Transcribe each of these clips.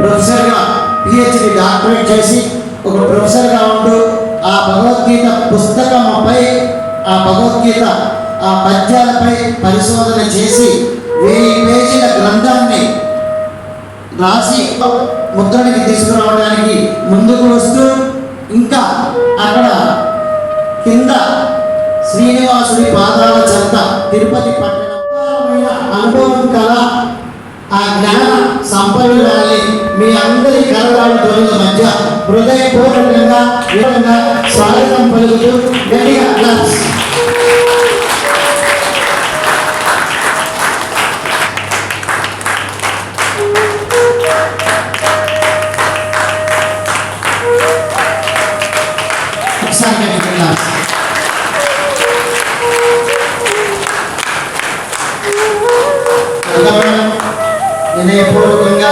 ప్రొఫెసర్గా PhD doctorate చేసి ఒక ప్రొఫెసర్గా ఉంటూ ఆ భగవద్గీత పుస్తకంపై, ఆ భగవద్గీత ఆ పద్యాలపై పరిశోధన చేసి 1000 పేజీల గ్రంథాన్ని రాసి ముద్రణకి తీసుకురావడానికి ముందుకు వస్తూ, ఇంకా అక్కడ కింద శ్రీనివాసుడి పాదాల చెంత తిరుపతి పట్టణమైన అనుభవం కల ఆ జ్ఞాన సంపన్నురాలి మీ అందరి కరవాళ్ళ ధ్వనుల మధ్య హృదయపూర్వకంగా విధంగా స్వాగతం పలుకుతూ గట్టిగా క్లాప్స్. వినయపూర్వకంగా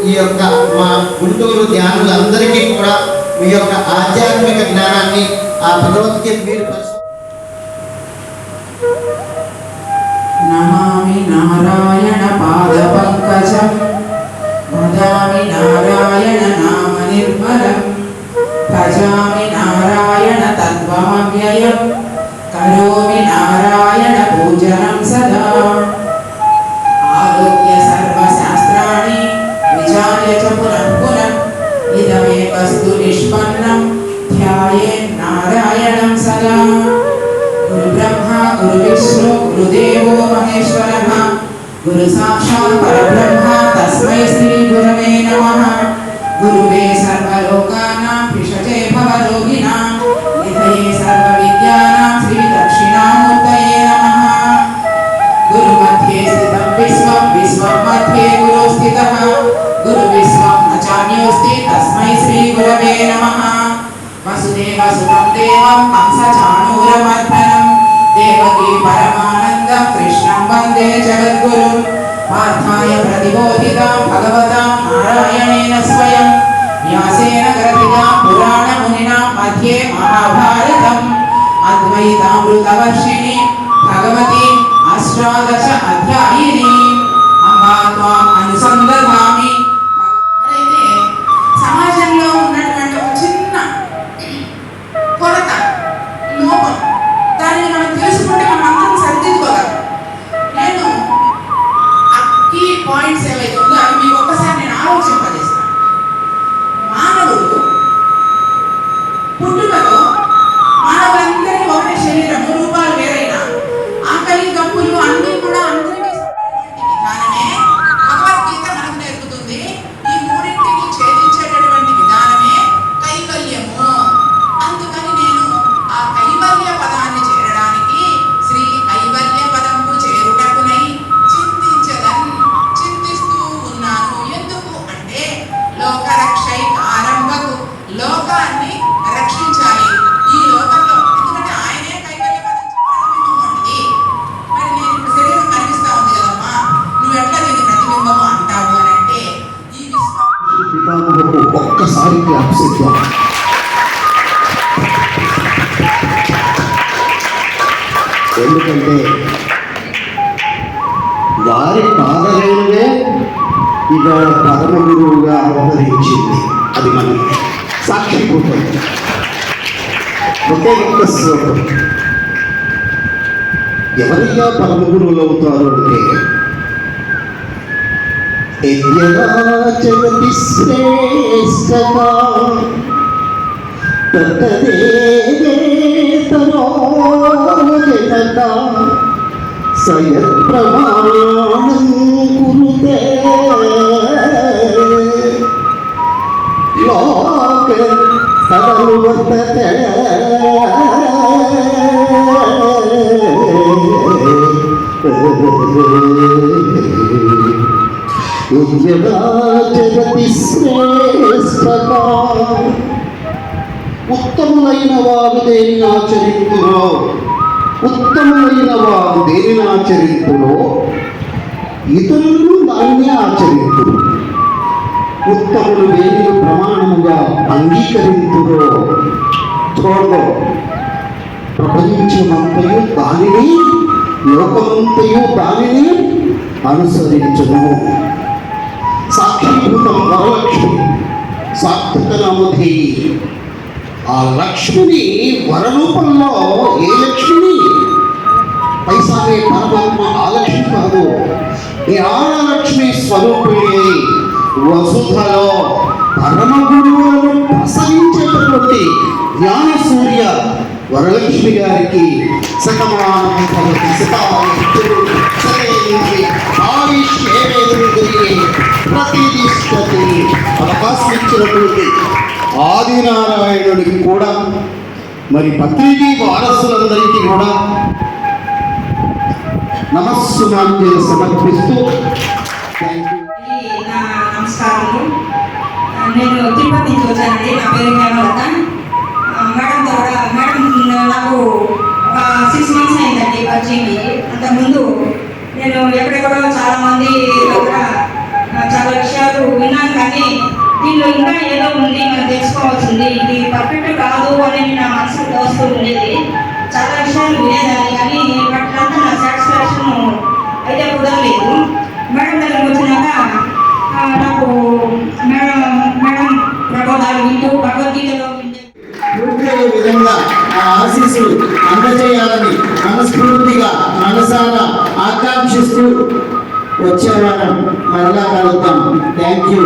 ఈ యొక్క మా గుంటూరు ధ్యానులందరికీ కూడా మీ యొక్క ఆధ్యాత్మిక జ్ఞానాన్ని ఆ భగవద్గీత మీరు నమామి నారాయణ పాద పంకజం వదామి నారాయణ నామ నిర్మలం భజామి నారాయణ తత్వమవ్యయం కరోమి నారాయణ పూజనం సదా ఆరోగ్య సర్వశాస్త్రాణి విచార్య చ పునః పునః ఇదమేకస్తు నిష్పన్నం ధ్యాయేన్ నారాయణం సదా గురు బ్రహ్మ గురు విష్ణు గురుదేవో మహేశ్వరః గురు సాక్షాత్ పరబ్రహ్మ తస్మై శ్రీ గురవే నమః గురువే సర్వలోకానాం విషజే భవరోగిణాం నిధయే సర్వవిద్యానాం శ్రీ దక్షిణామూర్తయే నమః గురు మధ్యే స్థితం విశ్వం విశ్వం మధ్యే గురు స్థితః గురు విశ్వం నచాన్యోస్తి తస్మై శ్రీ గురవే నమః వసుదేవ సుతం దేవం కంసచాణూరమర్దనం దేవకీ పరమానందం కృష్ణం వందే జగద్గురుం పార్థాయ ప్రతిబోధితాం భగవతాం నారాయణేన స్వయం వ్యాసేన గ్రథితాం పురాణమునినా మధ్యే మహాభారతం అద్వైతామృతవర్షిణి భగవతి అష్టాదశ అధ్యాయిని అంబా త్వాం అనుసందధామి. అయితే సమాజంలో ఉన్నటువంటి ఒక చిన్న కొరత, లోపం, దానిని మనం తెలుసుకుంటే మనం అందరం సరిదిద్దుకోగలం. నేను ఈ పాయింట్స్ ఏవైతే ఉందో అవి మీకు ఒక్కసారి నేను ఆలోచింపజేస్తాను. మానవుడు పుట్టుకతో మానవులందరికీ ఒకటే శరీరము, రూపాలు వేరైనా ఆకలి దప్పులు అన్నీ కూడా అందరికీ విధానమే భగవద్గీత మనకు నేర్పుతుంది. ఈ మూడింటిని ఛేదించేటటువంటి విధానమే కైవల్యము. అందుకని నేను ఆ కైవల్య పదాన్ని చేరడానికి శ్రీ కైవల్య పదంకు చేరుటకునై చింతిస్తూ ఉన్నాను. ఎందుకు అంటే లోకరక్షై ఆరంభకు, లోకాన్ని రక్షించాలి ఈ లోకంలో. ఎందుకంటే ఆయనే కైవల్య పదం ప్రతిబింబం. మరి నేను ఇప్పుడు శరీరం కనిపిస్తా ఉంది కదమ్మా, నువ్వు ఎట్లా దీన్ని ప్రతిబింబము అంటావు అని అంటే ఈ విశ్వం ఒక్కసారి ఎందుకంటే వారి పాదరేణువే ఇవాళ పరమ గురువుగా అవతరించింది. అది మనం సాక్షిభూతం. ఒకే ఒక్క శ్లోకం. ఎవరిగా పరమ గురువులు అవుతారు అంటే యజ్ఞరాచరతి శ్రేష్టగా తదేవేతనోజనక సయత్ప్రమాణం కురుతే లోక సర్వర్తతే జగతి శ్రేష్టగా. ఉత్తములైన వారు దేనిని ఆచరింతురో, ఉత్తములైన వారు దేనిని ఆచరింతురో ఇతరులు దాన్ని ఆచరింతురు. ఉత్తములు దేనిని ప్రమాణముగా అంగీకరింతురో తోడో ప్రపంచమంతయు దానిని, లోకమంతయు దానిని అనుసరించును. సాక్షీభూతం వరలక్ష్మి సార్థక నామధేయి. ఆ లక్ష్మిని వరరూపంలో ఏ లక్ష్మిని పైసాగే పరమాత్మ ఆ లక్ష్మి కాదు, జ్ఞానలక్ష్మి స్వరూపిణి వసుధలో పరమ గురువులను ప్రసవించేటటువంటి జ్ఞాన సూర్య వరలక్ష్మి గారికి శతమానం భవతి శతాయుః శతేంద్రియ ఆయుష్యేవేంద్రియ ప్రతిష్టతి. అవకాశం ఇచ్చినటువంటి ఆదినారాయణుడికి కూడా మరి పత్రికీ వారసులందరికీ కూడా నమస్సుమాంజలి సమర్పిస్తూ థ్యాంక్ యూ. నా నమస్కారములు. నేను తిరుపతి నుంచి వచ్చానండి. నా పేరు హేమలత. మేడంతో కూడా మేడం నాకు ఒక 6 months అయిందండి పరిచయం అయ్యి. అంతకుముందు నేను ఎక్కడెక్కడో చాలామంది దగ్గర చాలా విషయాలు విన్నాను, కానీ దీనిలో ఇంకా ఏదో ఉంది, మనం తెలుసుకోవాల్సింది, ఇది పర్ఫెక్ట్ కాదు అని నా మనసుకు తోస్తూ ఉండేది. చాలా విషయాలు వినేదాన్ని, కానీ వాటిలంతా నా సాటిస్ఫాక్షన్ అయితే కుదరలేదు. మేడం దగ్గరికి వచ్చినాక నాకు మేడం ప్రబోధాలు వింటూ భగవద్గీతలో వింటే పూర్తి విధంగా ఆ ఆశీస్సులు అందజేయాలని మనస్ఫూర్తిగా మనసారా ఆకాంక్షిస్తూ వచ్చేవారం మరలా కలుద్దాం. Thank you.